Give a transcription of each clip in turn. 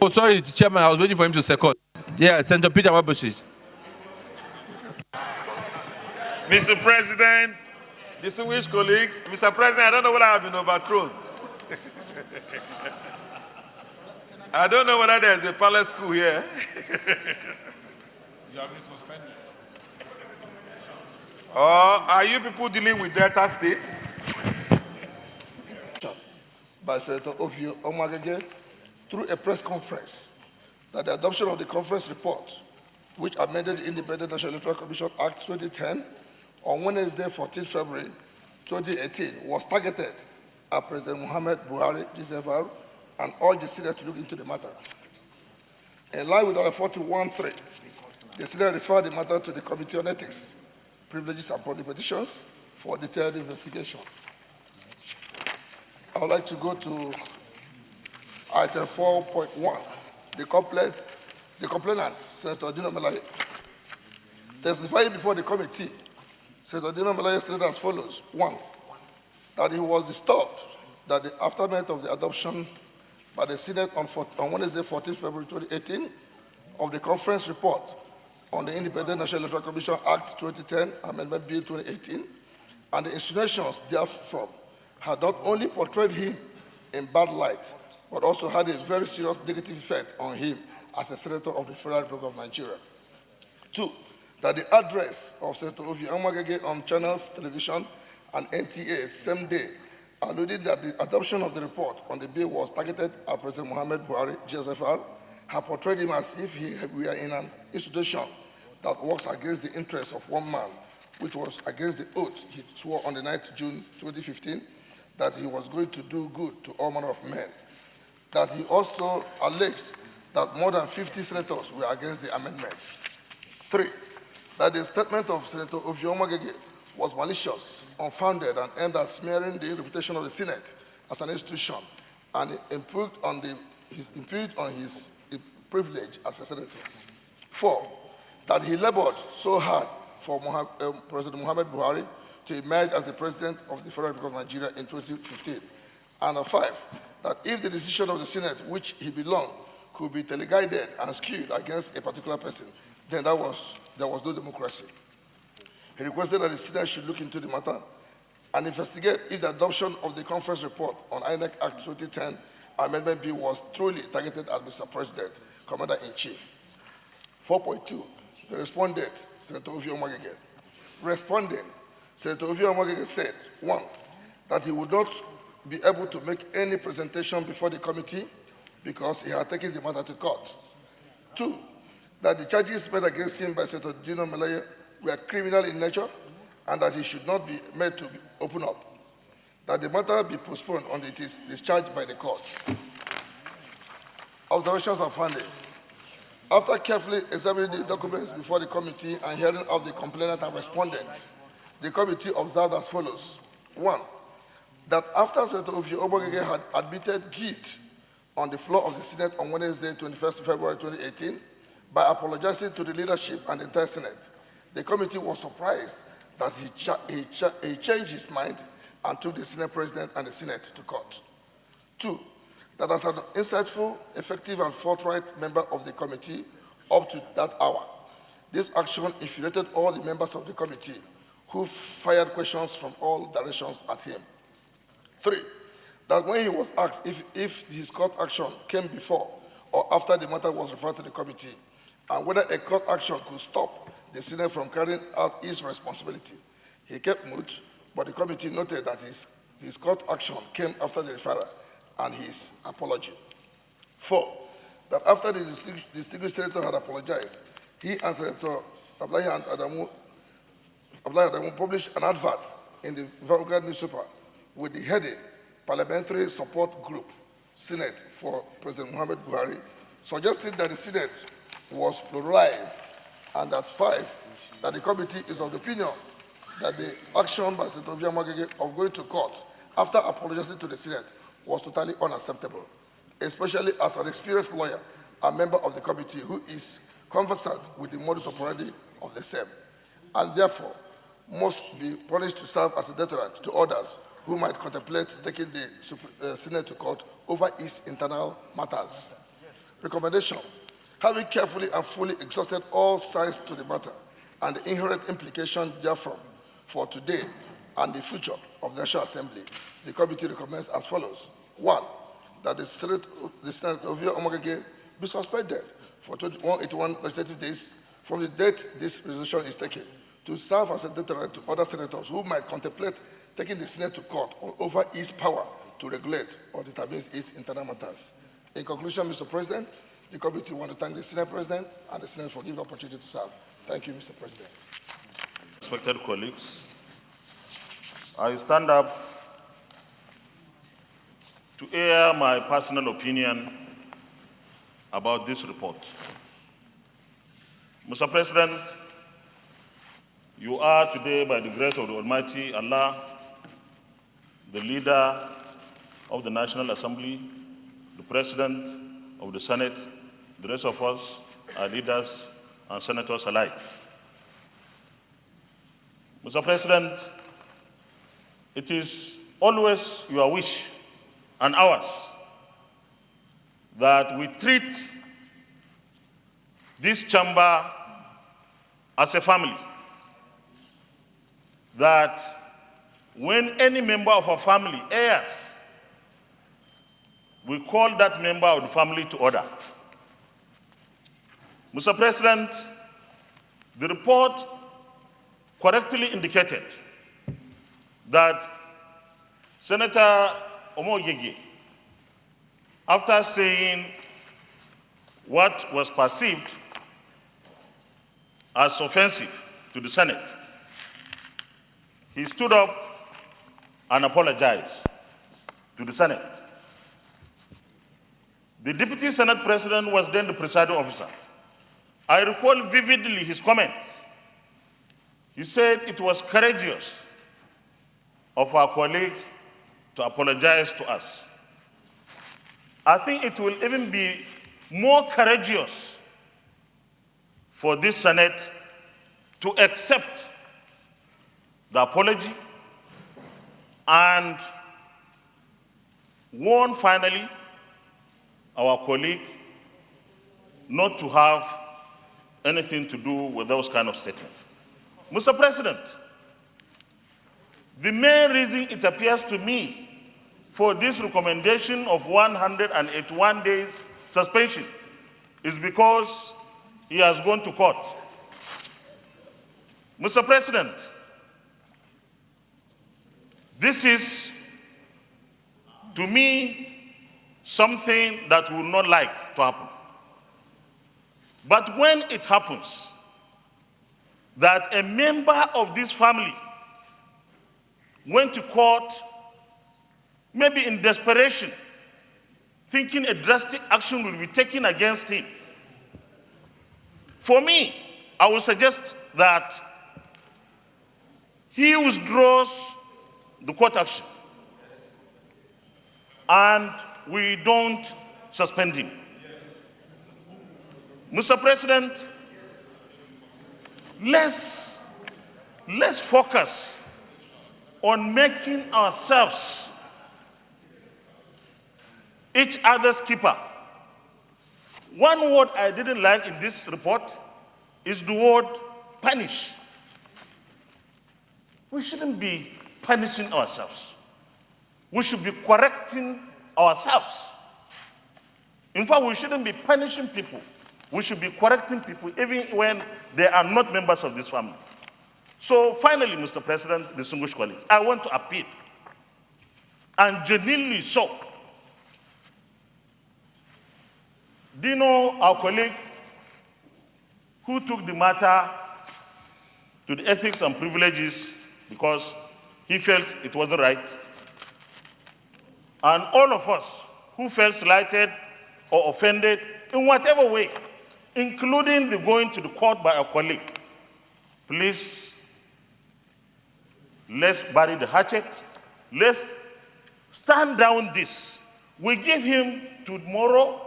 Oh, sorry, Chairman, I was waiting for him to second. Yeah, Senator Peter Wabushi. Mr. President, distinguished colleagues, Mr. President, I don't know whether I have been overthrown. I don't know whether there's a palace school here. You have been suspended. Or are you people dealing with Delta State? By Senator Omo-Agege through a press conference that the adoption of the conference report, which amended the Independent National Electoral Commission Act 2010 on Wednesday, 14 February 2018, was targeted at President Muhammad Buhari, GCFR, and urged the Senate to look into the matter. In line with Order 41.3, the Senate referred the matter to the Committee on Ethics, Privileges and Public Petitions for detailed investigation. I would like to go to item 4.1. The complainant, Senator Dino Melaye, testifying before the committee, Senator Dino Melaye stated as follows. 1, that he was disturbed that the aftermath of the adoption by the Senate on Wednesday, 14 February 2018, of the conference report on the Independent National Electoral Commission Act 2010, Amendment Bill 2018, and the insinuations therefrom had not only portrayed him in bad light, but also had a very serious negative effect on him as a senator of the Federal Republic of Nigeria. 2, that the address of Senator Omo-Agege on channels, television, and NTA same day alluded that the adoption of the report on the bill was targeted at President Muhammad Buhari, GSFR, had portrayed him as if he were in an institution that works against the interests of one man, which was against the oath he swore on the 9th June 2015, that he was going to do good to all manner of men. That he also alleged that more than 50 senators were against the amendment. 3, that the statement of Senator Omo-Agege was malicious, unfounded, and aimed at smearing the reputation of the Senate as an institution and improved on his privilege as a senator. 4, that he labored so hard for President Muhammad Buhari to emerge as the President of the Federal Republic of Nigeria in 2015. And 5, that if the decision of the Senate, which he belonged, could be teleguided and skewed against a particular person, then there was no democracy. He requested that the Senate should look into the matter and investigate if the adoption of the conference report on INEC Act 2010 Amendment Bill was truly targeted at Mr. President, Commander-in-Chief. 4.2, the respondent, Senator Omo-Agege. Responding, Senator Omo-Agege said, 1, that he would not be able to make any presentation before the committee because he had taken the matter to court. 2, that the charges made against him by Senator Dino Melaye were criminal in nature and that he should not be made to open up. That the matter be postponed until it is discharged by the court. Observations and findings. After carefully examining the documents before the committee and hearing of the complainant and respondent, the committee observed as follows. 1, that after Senator Omo-Agege had admitted guilt on the floor of the Senate on Wednesday, 21st February 2018, by apologizing to the leadership and the entire Senate, the committee was surprised that he changed his mind and took the Senate President and the Senate to court. 2, that as an insightful, effective, and forthright member of the committee up to that hour, this action infuriated all the members of the committee who fired questions from all directions at him. 3, that when he was asked if his court action came before or after the matter was referred to the committee, and whether a court action could stop the Senate from carrying out its responsibility, he kept mute, but the committee noted that his court action came after the referral and his apology. 4, that after the distinguished senator had apologized, he and Senator Abdullahi Adamu published an advert in the Vanguard newspaper with the heading, Parliamentary Support Group, Senate for President Muhammad Buhari, suggesting that the Senate was pluralized, and that 5, that the committee is of the opinion that the action by Senator Omo-Agege of going to court after apologizing to the Senate was totally unacceptable, especially as an experienced lawyer and member of the committee who is conversant with the modus operandi of the same, and therefore must be punished to serve as a deterrent to others who might contemplate taking the Senate to court over its internal matters. Recommendation: having carefully and fully exhausted all sides to the matter and the inherent implications therefrom for today and the future of the National Assembly, the committee recommends as follows. 1. That the Senate of Omo-Agege be suspended for 181 legislative days from the date this resolution is taken, to serve as a deterrent to other senators who might contemplate taking the Senate to court over its power to regulate or determine its internal matters. In conclusion, Mr. President, the committee wants to thank the Senate President and the Senate for giving the opportunity to serve. Thank you, Mr. President. Respected colleagues, I stand up to air my personal opinion about this report. Mr. President, you are today, by the grace of the Almighty Allah, the leader of the National Assembly, the President of the Senate. The rest of us are leaders and senators alike. Mr. President, it is always your wish and ours that we treat this chamber as a family, that when any member of our family errs, we call that member of the family to order. Mr. President, the report correctly indicated that Senator Omo-Agege, after saying what was perceived as offensive to the Senate, he stood up and apologized to the Senate. The Deputy Senate President was then the presiding officer. I recall vividly his comments. He said it was courageous of our colleague to apologize to us. I think it will even be more courageous for this Senate to accept the apology and warn finally our colleague not to have anything to do with those kind of statements. Mr. President, the main reason it appears to me for this recommendation of 181 days suspension is because he has gone to court. Mr. President, this is, to me, something that we would not like to happen. But when it happens that a member of this family went to court, maybe in desperation, thinking a drastic action will be taken against him, for me, I would suggest that he withdraws the court action and we don't suspend him. Mr. President, let's focus on making ourselves each other's keeper. One word I didn't like in this report is the word punish. We shouldn't be punishing ourselves. We should be correcting ourselves. In fact, we shouldn't be punishing people. We should be correcting people even when they are not members of this family. So finally, Mr. President, distinguished colleagues, I want to appeal, and genuinely so. Do you know our colleague who took the matter to the Ethics and Privileges because he felt it wasn't right? And all of us who felt slighted or offended in whatever way, including the going to the court by a colleague, please, let's bury the hatchet. Let's stand down this. We give him tomorrow.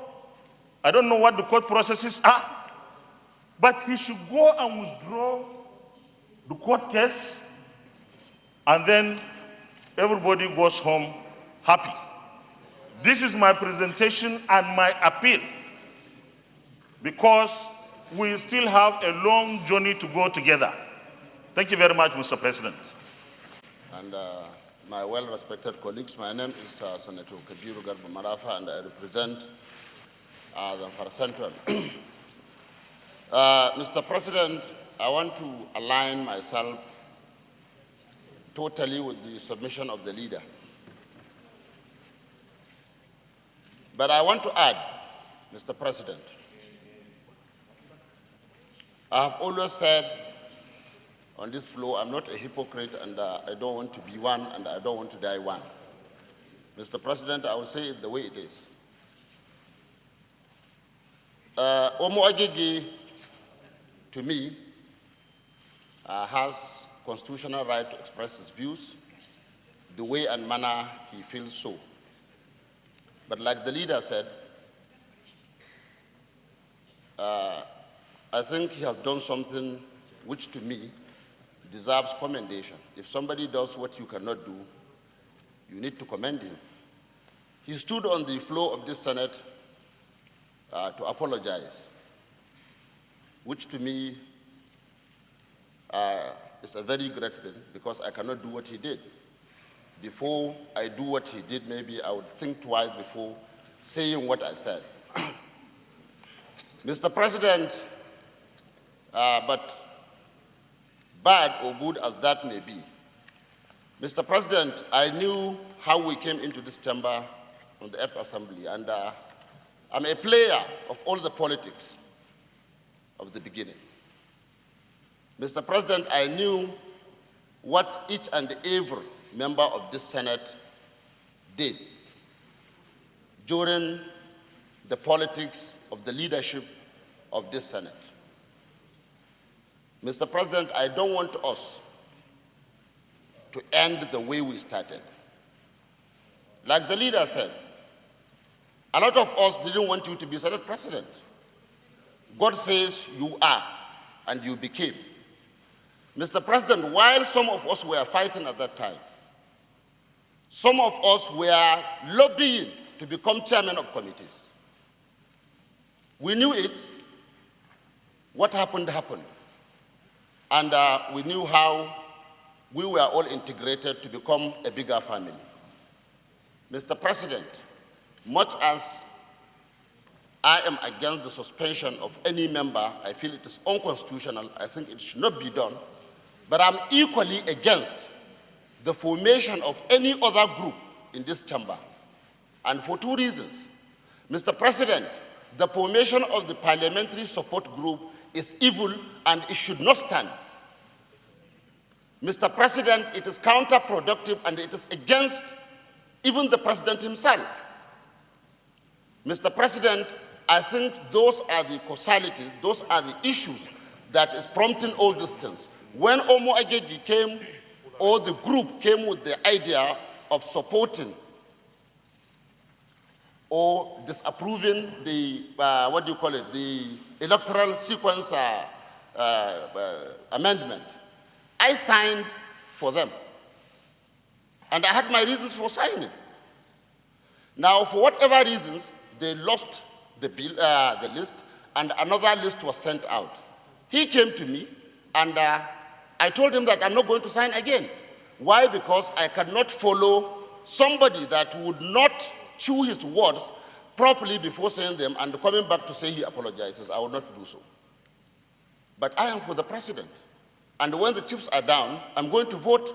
I don't know what the court processes are, but he should go and withdraw the court case, and then everybody goes home happy. This is my presentation and my appeal, because we still have a long journey to go together. Thank you very much, Mr. President. And my well-respected colleagues, my name is Senator Kabiru Garba Marafa, and I represent Zamfara Central. Mr. President, I want to align myself totally with the submission of the leader. But I want to add, Mr. President, I have always said on this floor, I'm not a hypocrite, and I don't want to be one, and I don't want to die one. Mr. President, I will say it the way it is. Omo-Agege, to me, has constitutional right to express his views the way and manner he feels so. But like the leader said, I think he has done something which to me deserves commendation. If somebody does what you cannot do, you need to commend him. He stood on the floor of this Senate to apologize, which to me is a very great thing, because I cannot do what he did. Before I do what he did, maybe I would think twice before saying what I said. Mr. President, but bad or good as that may be, Mr. President, I knew how we came into this chamber on the Earth Assembly, and I'm a player of all the politics of the beginning. Mr. President, I knew what each and every member of this Senate did during the politics of the leadership of this Senate. Mr. President, I don't want us to end the way we started. Like the leader said, a lot of us didn't want you to be Senate President. God says you are, and you became. Mr. President, while some of us were fighting at that time, some of us were lobbying to become chairman of committees. We knew it. What happened, happened. And we knew how we were all integrated to become a bigger family. Mr. President, much as I am against the suspension of any member, I feel it is unconstitutional, I think it should not be done, but I'm equally against the formation of any other group in this chamber, and for two reasons. Mr. President, the formation of the parliamentary support group is evil and it should not stand. Mr. President, it is counterproductive and it is against even the president himself. Mr. President, I think those are the causalities, those are the issues that is prompting all these things. When Omo-Agege came, or the group came with the idea of supporting or disapproving the, the electoral sequence amendment, I signed for them. And I had my reasons for signing. Now, for whatever reasons, they lost the bill, the list, and another list was sent out. He came to me, and I told him that I'm not going to sign again. Why? Because I cannot follow somebody that would not chew his words properly before saying them and coming back to say he apologizes. I will not do so. But I am for the president. And when the chips are down, I'm going to vote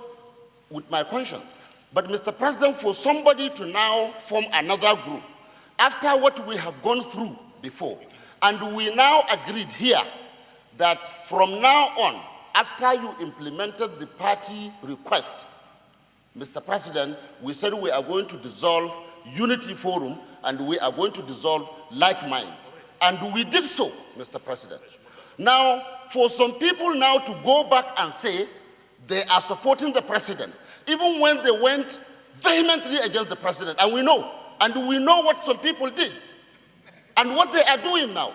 with my conscience. But Mr. President, for somebody to now form another group, after what we have gone through before, and we now agreed here that from now on, after you implemented the party request, Mr. President, we said we are going to dissolve Unity Forum and we are going to dissolve Like Minds. And we did so, Mr. President. Now, for some people now to go back and say they are supporting the president, even when they went vehemently against the president, and we know what some people did and what they are doing now.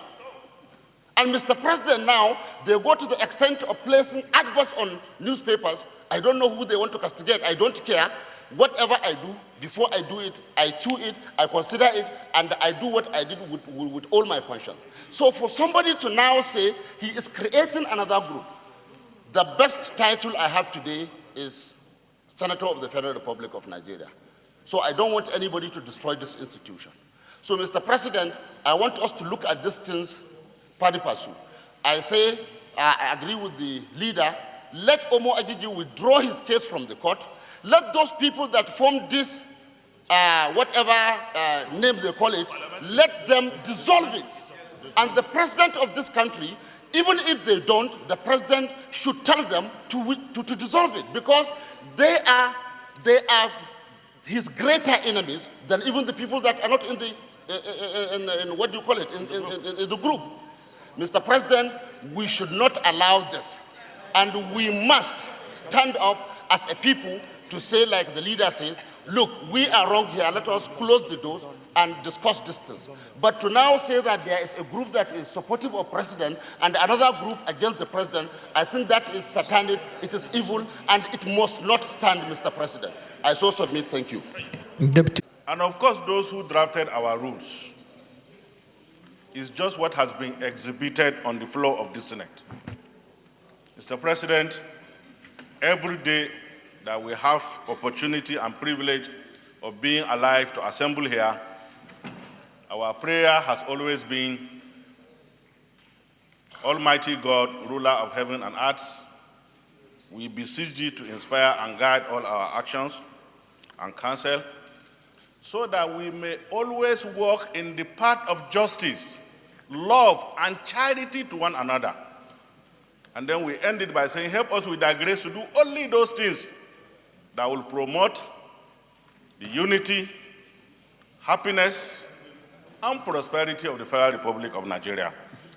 And Mr. President, now, they go to the extent of placing adverts on newspapers. I don't know who they want to castigate. I don't care. whatever I do, before I do it, I chew it, I consider it, and I do what I did with all my conscience. So for somebody to now say he is creating another group, the best title I have today is Senator of the Federal Republic of Nigeria. So I don't want anybody to destroy this institution. So, Mr. President, I want us to look at these things pari passu. I say, I agree with the leader, let Omo-Agege withdraw his case from the court. Let those people that formed this, whatever name they call it, let them dissolve it. And the president of this country, even if they don't, the president should tell them to dissolve it, because they are his greater enemies than even the people that are not in the in what do you call it in the group. Mr. President, we should not allow this, and we must stand up as a people to say, like the leader says, look, we are wrong here, let us close the doors and discuss this thing. But to now say that there is a group that is supportive of president and another group against the president, I think that is satanic, it is evil, and it must not stand, Mr. President. I so submit. Thank you. Deputy. And of course, those who drafted our rules is just what has been exhibited on the floor of the Senate. Mr. President, every day that we have opportunity and privilege of being alive to assemble here, our prayer has always been, Almighty God, ruler of heaven and earth, we beseech you to inspire and guide all our actions and counsel, so that we may always walk in the path of justice, love, and charity to one another. And then we end it by saying, help us with thy grace to do only those things that will promote the unity, happiness, and prosperity of the Federal Republic of Nigeria.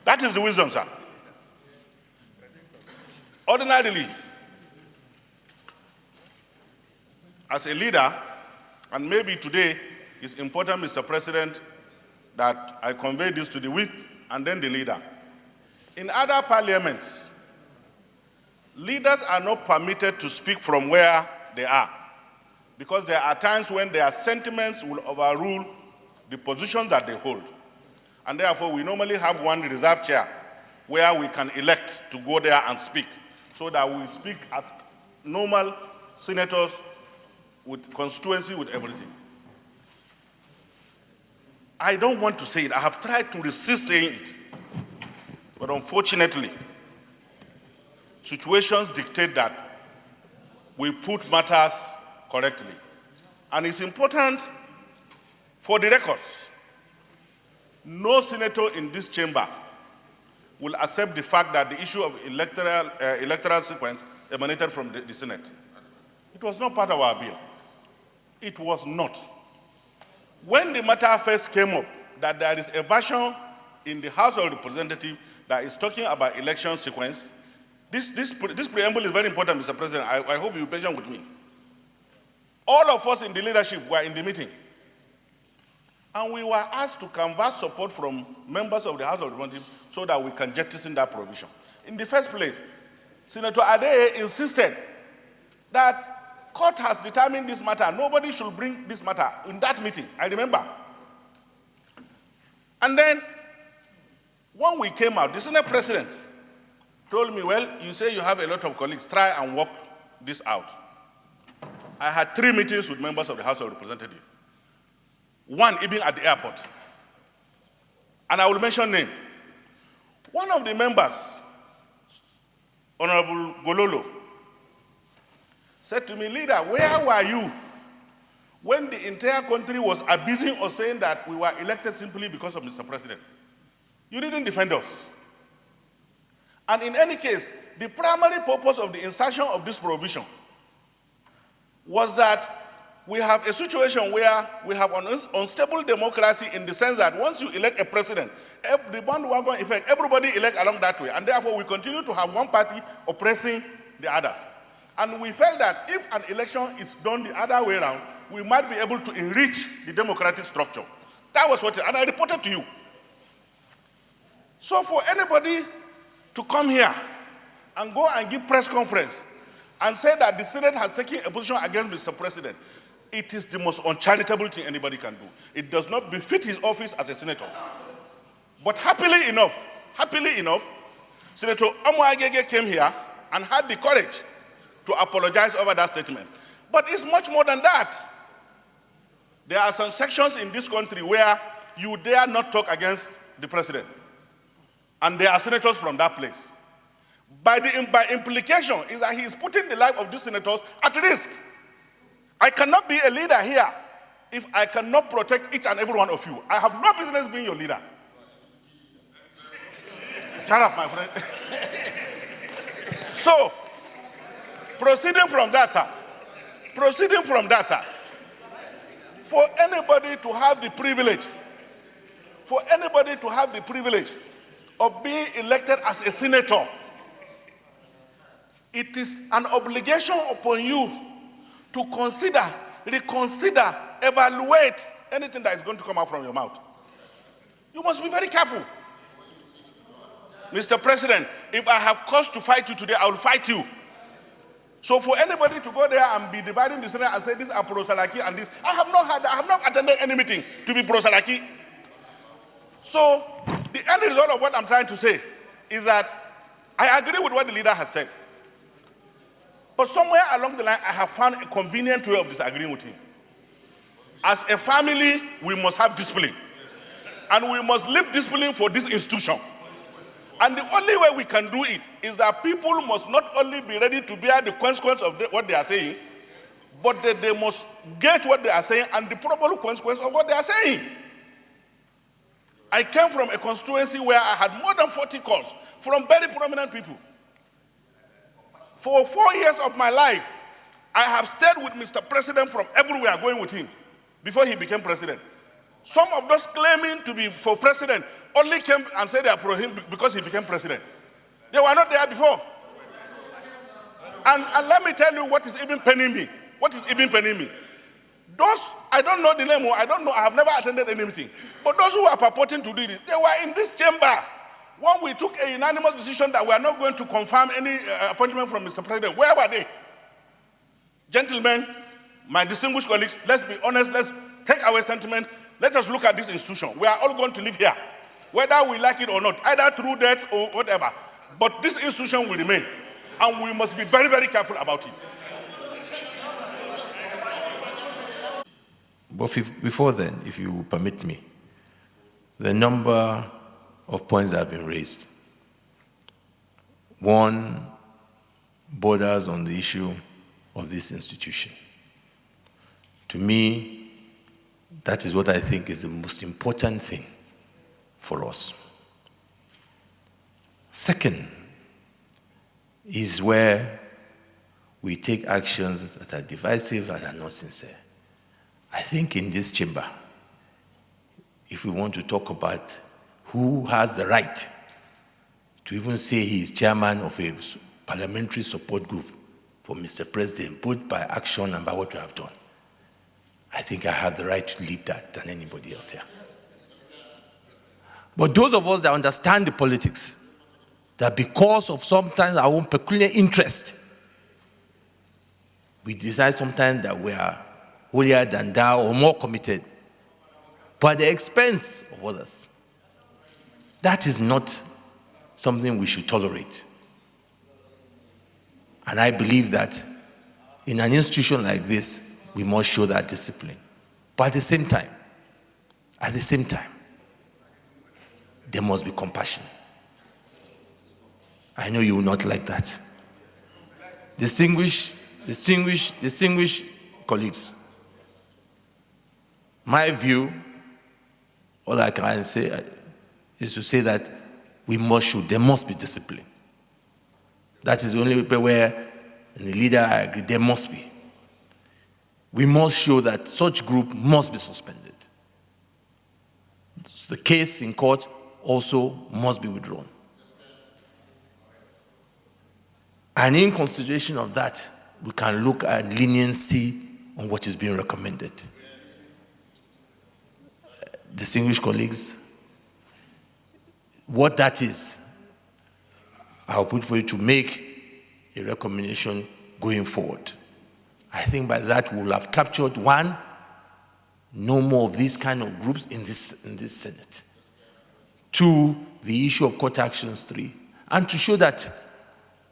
That is the wisdom, sir. Ordinarily, as a leader, and maybe today it's important, Mr. President, that I convey this to the whip and then the leader. In other parliaments, leaders are not permitted to speak from where they are, because there are times when their sentiments will overrule the position that they hold. And therefore, we normally have one reserved chair where we can elect to go there and speak, so that we speak as normal senators with constituency, with everything. I don't want to say it. I have tried to resist saying it. But unfortunately, situations dictate that we put matters correctly. And it's important for the records. No senator in this chamber will accept the fact that the issue of electoral sequence emanated from the Senate. It was not part of our bill. It was not. When the matter first came up, that there is a version in the House of Representatives that is talking about election sequence, this preamble is very important, Mr. President. I hope you'll be patient with me. All of us in the leadership were in the meeting. And we were asked to canvass support from members of the House of Representatives so that we can jettison that provision. In the first place, Senator Adeye insisted that court has determined this matter. Nobody should bring this matter in that meeting. I remember. And then, when we came out, the Senate President told me, well, you say you have a lot of colleagues. Try and work this out. I had 3 meetings with members of the House of Representatives. One even at the airport. And I will mention name. One of the members, Honorable Gololo, said to me, leader, where were you when the entire country was abusing or saying that we were elected simply because of Mr. President? You didn't defend us. And in any case, the primary purpose of the insertion of this provision was that we have a situation where we have an unstable democracy, in the sense that once you elect a president, the bandwagon effect, everybody elect along that way. And therefore, we continue to have one party oppressing the others. And we felt that if an election is done the other way around, we might be able to enrich the democratic structure. That was what, and I reported to you. So for anybody to come here and go and give press conference and say that the Senate has taken a position against Mr. President, it is the most uncharitable thing anybody can do. It does not befit his office as a senator. But happily enough, Senator Omo-Agege came here and had the courage to apologize over that statement. But it's much more than that. There are some sections in this country where you dare not talk against the president. And there are senators from that place. By implication is that he is putting the life of these senators at risk. I cannot be a leader here if I cannot protect each and every one of you. I have no business being your leader. Shut up, my friend. So, proceeding from that, sir, for anybody to have the privilege of being elected as a senator, it is an obligation upon you to consider, reconsider, evaluate anything that is going to come out from your mouth. You must be very careful. Mr. President, if I have cause to fight you today, I will fight you. So for anybody to go there and be dividing the Senate and say these are pro-Salaki and this, I have not attended any meeting to be pro-Salaki. So the end result of what I'm trying to say is that I agree with what the leader has said. But somewhere along the line, I have found a convenient way of disagreeing with him. As a family, we must have discipline. And we must live discipline for this institution. And the only way we can do it is that people must not only be ready to bear the consequence of what they are saying, but that they must get what they are saying and the probable consequence of what they are saying. I came from a constituency where I had more than 40 calls from very prominent people. For 4 years of my life, I have stayed with Mr. President from everywhere, going with him, before he became president. Some of those claiming to be for president only came and said they are pro him because he became president. They were not there before. And let me tell you what is even paining me. Those, I don't know the name, I have never attended any meeting. But those who are purporting to do this, they were in this chamber when we took a unanimous decision that we are not going to confirm any appointment from Mr. President. Where were they? Gentlemen, my distinguished colleagues, let's be honest, let's take our sentiment. Let us look at this institution. We are all going to live here, whether we like it or not, either through death or whatever. But this institution will remain, and we must be very, very careful about it. But before then, if you permit me, the number of points that have been raised. One borders on the issue of this institution. To me, that is what I think is the most important thing for us. Second is where we take actions that are divisive and are not sincere. I think in this chamber, if we want to talk about who has the right to even say he is chairman of a parliamentary support group for Mr. President, both by action and by what we have done, I think I have the right to lead that than anybody else here. But those of us that understand the politics, that because of sometimes our own peculiar interest, we decide sometimes that we are holier than thou or more committed, but at the expense of others. That is not something we should tolerate. And I believe that in an institution like this, we must show that discipline. But at the same time, there must be compassion. I know you will not like that. Distinguished colleagues, my view, all I can say is to say that there must be discipline. That is the only way where the leader, I agree, there must be. We must show that such group must be suspended. The case in court also must be withdrawn. And in consideration of that, we can look at leniency on what is being recommended. Distinguished colleagues, what that is, I'll put for you to make a recommendation going forward. I think by that we'll have captured one, no more of these kind of groups in this Senate. Two, the issue of court actions. Three, and to show that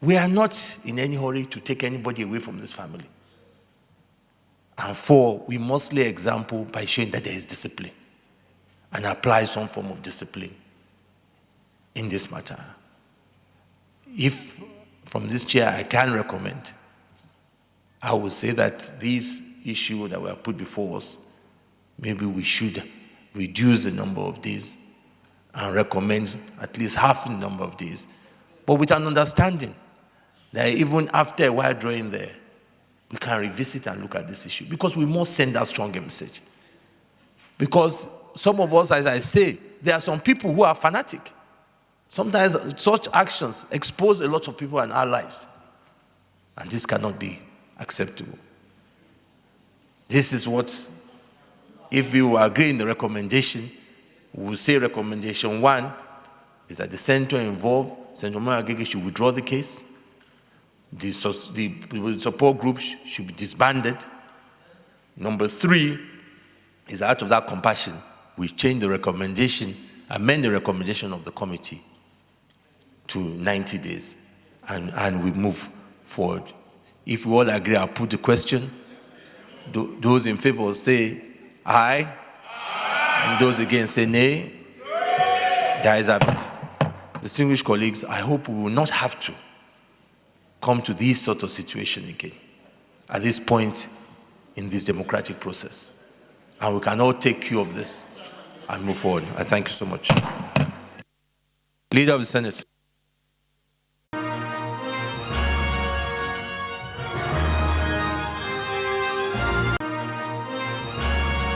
we are not in any hurry to take anybody away from this family. And four, we must lay example by showing that there is discipline and apply some form of discipline in this matter. If from this chair I can recommend, I would say that this issue that were put before us, maybe we should reduce the number of days and recommend at least half the number of days, but with an understanding that even after a while drawing there, we can revisit and look at this issue, because we must send that stronger message. Because some of us, as I say, there are some people who are fanatic. Sometimes such actions expose a lot of people in our lives, and this cannot be acceptable. This is what, if we will agree in the recommendation, we will say recommendation 1 is that the senator involved, Senator Omo-Agege, should withdraw the case. The support group should be disbanded. Number 3 is out of that compassion, we change the recommendation, amend the recommendation of the committee to 90 days, and we move forward. If we all agree, I'll put the question. Those in favor will say aye. And those against say nay. The ayes have it. Distinguished colleagues, I hope we will not have to come to this sort of situation again at this point in this democratic process. And we can all take cue of this and move forward. I thank you so much. Leader of the Senate.